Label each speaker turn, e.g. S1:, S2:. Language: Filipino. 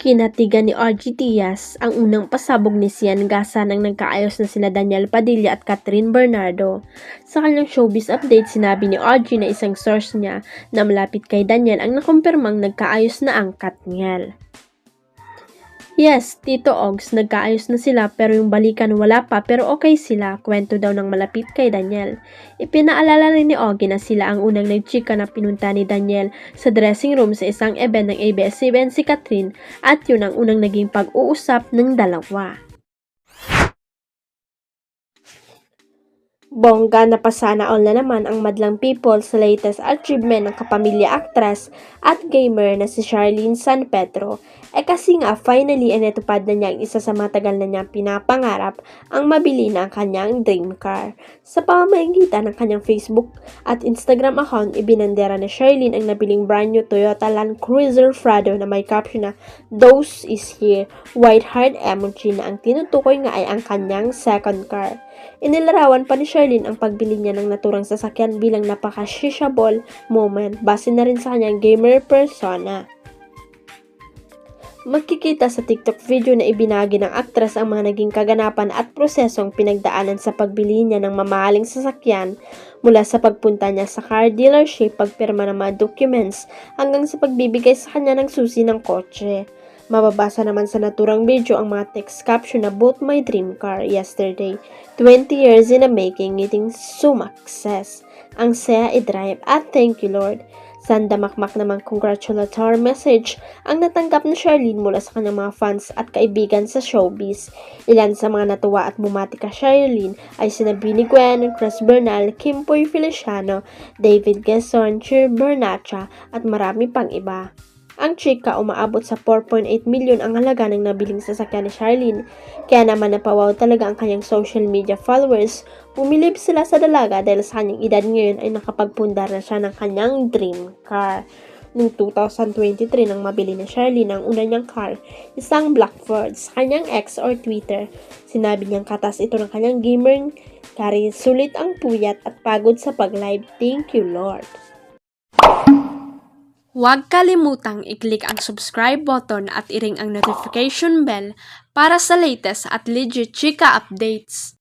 S1: Kinatigan ni RG Diaz ang unang pasabog ni Sian Gasa nang nagkaayos na sina Daniel Padilla at Catherine Bernardo. Sa kanyang showbiz update, sinabi ni RG na isang source niya na malapit kay Daniel ang nakumpirmang nagkaayos na ang Katniel. Yes, Tito Ogs, nagkaayos na sila pero yung balikan wala pa pero okay sila, kwento daw ng malapit kay Daniel. Ipinaalala rin ni Ogie na sila ang unang nagchika na pinunta ni Daniel sa dressing room sa isang event ng ABS-CBN si Catherine at yun ang unang naging pag-uusap ng dalawa. Bongga na pasana all na naman ang madlang people sa latest achievement ng kapamilya actress at gamer na si Charlene San Pedro. Kasi nga finally natupad na niya ang isa sa matagal na niyang pinapangarap, ang mabili na ang kanyang dream car. Sa pamamagitan ng kanyang Facebook at Instagram account, ibinandera na Charlene ang nabiling brand new Toyota Land Cruiser Prado na may caption na "Those is here", white heart emoji na ang tinutukoy nga ay ang kanyang second car. Inilarawan pa ni Charlene ang pagbili niya ng naturang sasakyan bilang napaka-shisable moment base na rin sa kanyang gamer persona. Magkikita sa TikTok video na ibinagi ng aktres ang mga naging kaganapan at prosesong pinagdaanan sa pagbili niya ng mamahaling sasakyan mula sa pagpunta niya sa car dealership, pagpirma ng mga documents, hanggang sa pagbibigay sa kanya ng susi ng kotse. Mababasa naman sa naturang video ang mga text caption na "Bought my dream car yesterday, 20 years in the making, ngiting sumakses. Ang saya i-drive at thank you Lord." Sandamakmak naman congratulatory message ang natanggap ni Charlene mula sa kanyang mga fans at kaibigan sa showbiz. Ilan sa mga natuwa at bumati kay Charlene ay sina Bini Gwen, Chris Bernal, Kimpoy Feliciano, David Quezon, Chir Bernacha at marami pang iba. Ang chika umaabot sa 4.8 million ang halaga ng nabiling sasakyan ni Charlene. Kaya naman napawaw talaga ang kanyang social media followers. Bumilib sila sa dalaga dahil sa kanyang edad ngayon ay nakapagpundar na siya ng kanyang dream car. Noong 2023 nang mabili ni Charlene ang una niyang car, isang Blackford, sa kanyang X or Twitter. Sinabi niyang katas ito ng kanyang gamer kari, sulit ang puyat at pagod sa pag-live. Thank you Lord. Huwag kalimutang i-click ang subscribe button at i-ring ang notification bell para sa latest at legit chika updates.